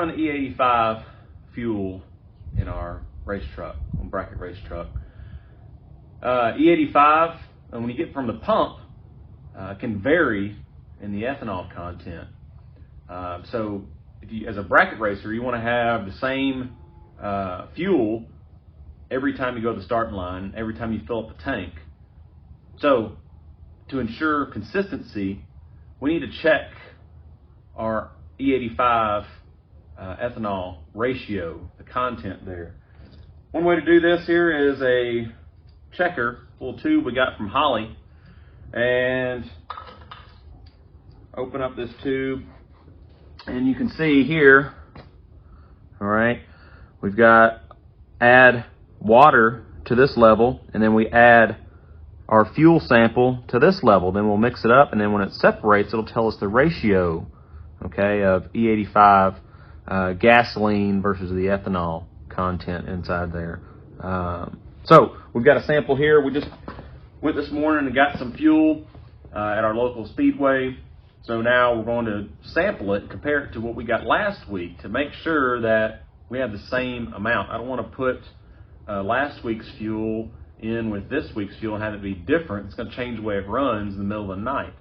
run E85 fuel in our race truck, bracket race truck. E85, and when you get from the pump, can vary in the ethanol content. So if you, as a bracket racer, you want to have the same fuel every time you go to the starting line, every time you fill up the tank. So to ensure consistency, we need to check our E85 ethanol ratio, the content there. One way to do this here is a checker, little tube we got from Holly, and open up this tube, and you can see here, all right, we've got add water to this level, and then we add our fuel sample to this level. Then we'll mix it up, and then when it separates, it'll tell us the ratio, okay, of E85 gasoline versus the ethanol content inside there. So we've got a sample here. We just went this morning and got some fuel at our local speedway. So now we're going to sample it and compare it to what we got last week to make sure that we have the same amount. I don't want to put last week's fuel in with this week's fuel and have it be different. It's going to change the way it runs in the middle of the night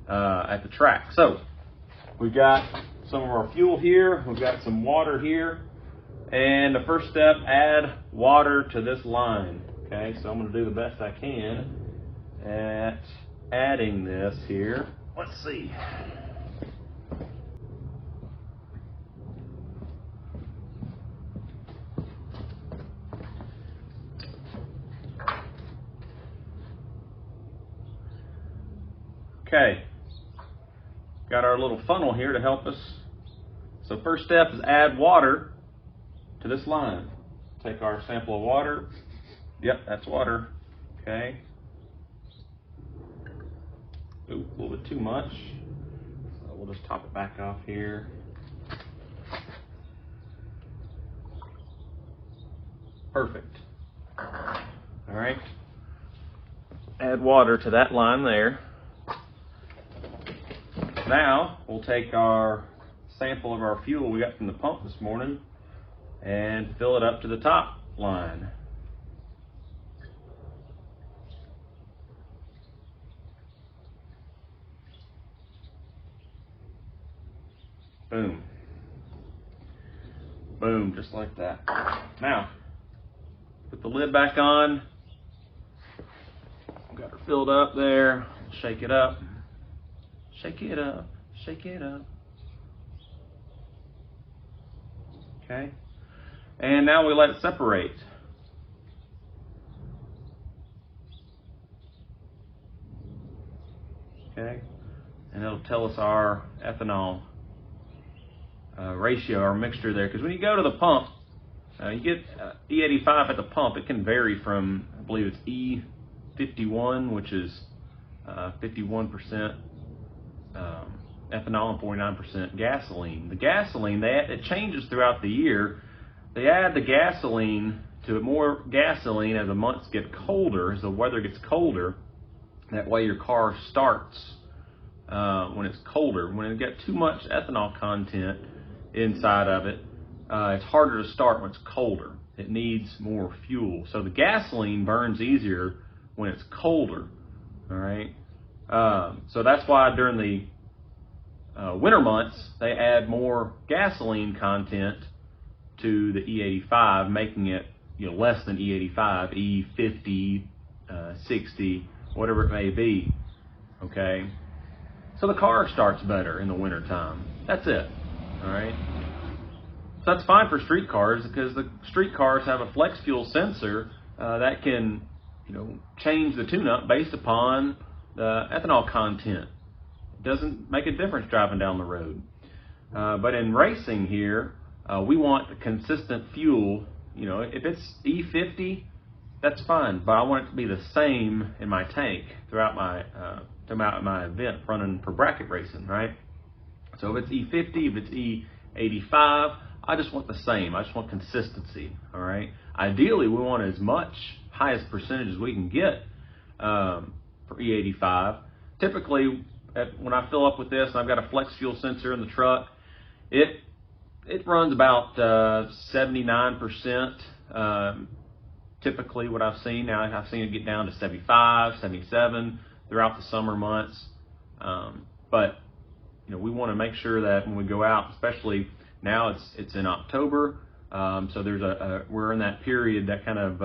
at the track. So we've got some of our fuel here. We've got some water here. And the first step, add water to this line. Okay, so I'm going to do the best I can at adding this here. Let's see. Okay, got our little funnel here to help us. So first step is add water to this line. Take our sample of water. Yep, that's water. Okay. Ooh, a little bit too much. So we'll just top it back off here. Perfect. All right. Add water to that line there. Now we'll take our sample of our fuel we got from the pump this morning and fill it up to the top line. Boom. Boom, just like that. Now, put the lid back on. Got her filled up there. Shake it up. Shake it up. Shake it up. Okay. And now we let it separate. Okay. And it'll tell us our ethanol ratio, our mixture there. Because when you go to the pump, you get E85 at the pump. It can vary from, I believe it's E51, which is 51% ethanol and 49% gasoline. The gasoline, it changes throughout the year. They add the gasoline to more gasoline as the months get colder, as the weather gets colder. That way your car starts when it's colder. When it gets too much ethanol content inside of it, it's harder to start when it's colder. It needs more fuel. So the gasoline burns easier when it's colder. All right. So that's why during the winter months they add more gasoline content to the E85, making it less than E85, E50, 60, whatever it may be. Okay. So the car starts better in the winter time. That's it. All right. So that's fine for street cars because the street cars have a flex fuel sensor that can, change the tune-up based upon the ethanol content. It doesn't make a difference driving down the road. But in racing here, we want consistent fuel. If it's E50, that's fine, but I want it to be the same in my tank throughout my event running for bracket racing, right? So if it's E50, if it's E85, I just want the same. I just want consistency, all right? Ideally, we want as much, highest percentage as we can get for E85. Typically, when I fill up with this, and I've got a flex fuel sensor in the truck, it it runs about 79%. Typically what I've seen. Now I've seen it get down to 75, 77 throughout the summer months. But we want to make sure that when we go out, especially now it's in October, so there's we're in that period, that kind of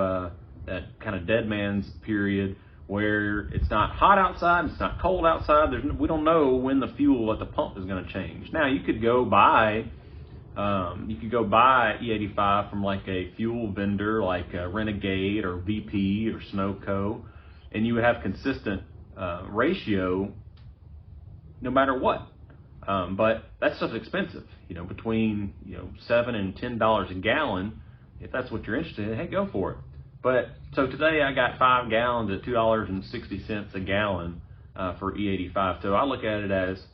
dead man's period, where it's not hot outside, it's not cold outside. We don't know when the fuel at the pump is going to change. Now you could go buy E85 from like a fuel vendor like Renegade or VP or Snowco, and you would have consistent ratio no matter what. But that stuff's expensive, between $7 and $10 a gallon. If that's what you're interested in, hey, go for it. But so today I got 5 gallons at $2.60 a gallon for E85. So I look at it as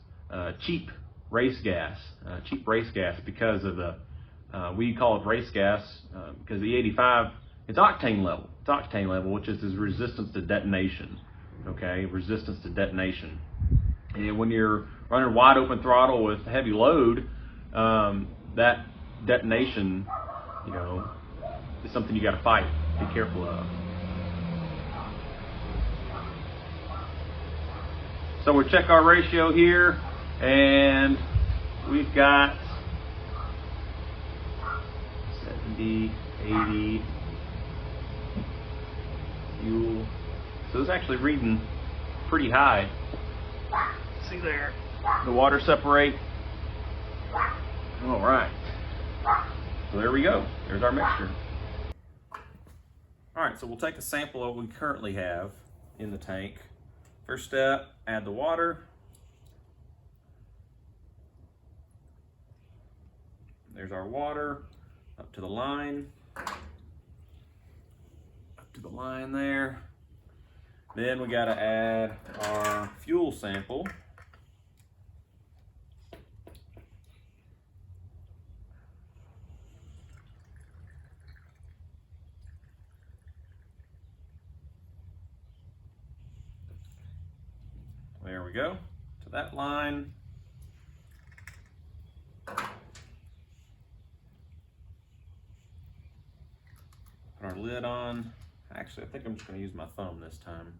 cheap race gas, because of the we call it race gas because the E85, it's octane level. It's octane level, which is resistance to detonation. Okay, resistance to detonation. And when you're running wide open throttle with heavy load, that detonation, is something you got to fight. Be careful of. So we'll check our ratio here, and we've got 70, 80 fuel. So it's actually reading pretty high. See there, the water separate. All right, so there we go. There's our mixture. All right, so we'll take a sample of what we currently have in the tank. First step, add the water. There's our water up to the line. Up to the line there. Then we gotta add our fuel sample. There we go, to that line. Put our lid on. Actually, I think I'm just going to use my thumb this time.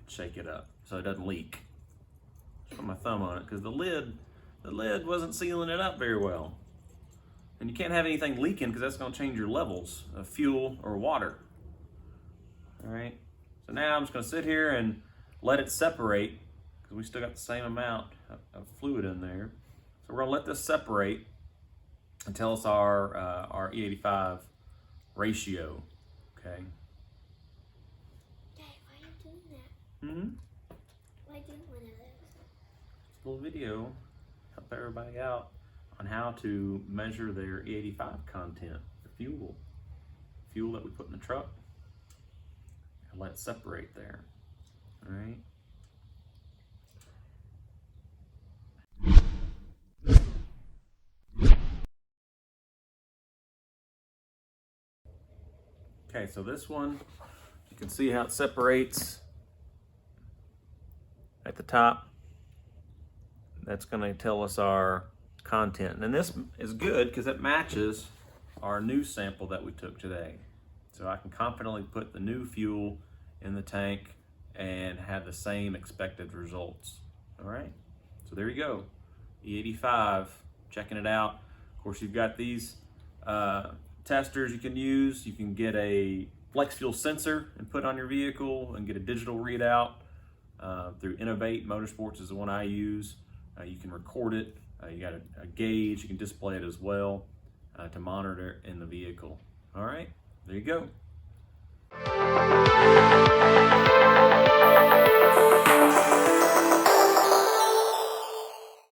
Shake it up so it doesn't leak. Just put my thumb on it because the lid wasn't sealing it up very well. And you can't have anything leaking because that's going to change your levels of fuel or water. All right. So now I'm just going to sit here and let it separate because we still got the same amount of fluid in there. So we're going to let this separate and tell us our E85 ratio. Okay. Dad, why are you doing that? Why do one of those? A little video help everybody out on how to measure their E85 content, the fuel that we put in the truck, and let it separate there. All right. Okay, so this one, you can see how it separates at the top. That's going to tell us our content. And this is good because it matches our new sample that we took today. So I can confidently put the new fuel in the tank and have the same expected results. All right, so there you go. E85, checking it out. Of course, you've got these testers you can use. You can get a flexfuel sensor and put on your vehicle and get a digital readout through Innovate Motorsports is the one I use. You can record it. You got a gauge. You can display it as well to monitor in the vehicle. All right, there you go.